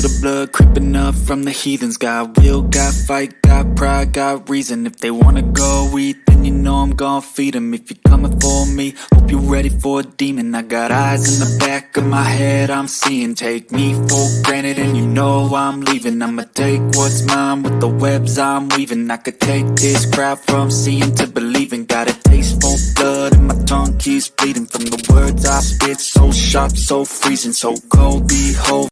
the blood creeping up from the heathens. Got will, got fight, got pride, got reason. If they wanna go eat, then you know I'm gon' feed them. If you're coming for me, hope you're ready for a demon. I got eyes in the back of my head, I'm seeing. Take me for granted and you know I'm leaving. I'ma take what's mine with the webs I'm weaving. I could take this crowd from seeing to believing. Got a taste for blood and my tongue keeps bleeding. From the words I spit, so sharp, so freezing, so cold, behold.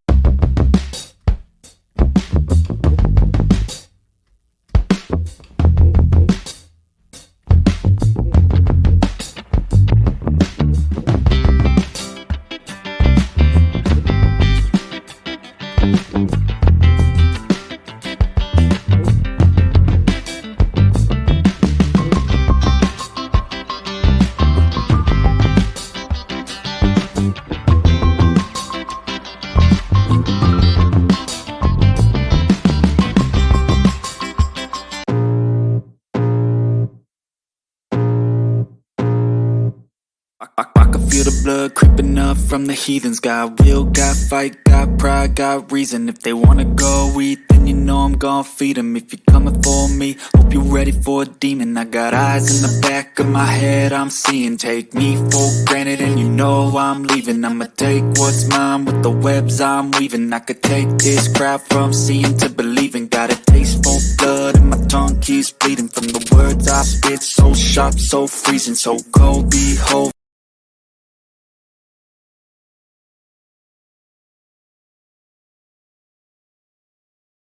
I can feel the blood creeping up from the heathens. Got will, got fight, got pride, got reason. If they wanna go eat, then you know I'm gon' feed them. If you're coming for me, hope you're ready for a demon. I got eyes in the back of my head, I'm seeing. Take me for granted and you know I'm leaving. I'ma take what's mine with the webs I'm weaving. I could take this crowd from seeing to believing. Got a taste for blood and my tongue keeps bleeding. From the words I spit, so sharp, so freezing, so cold, behold.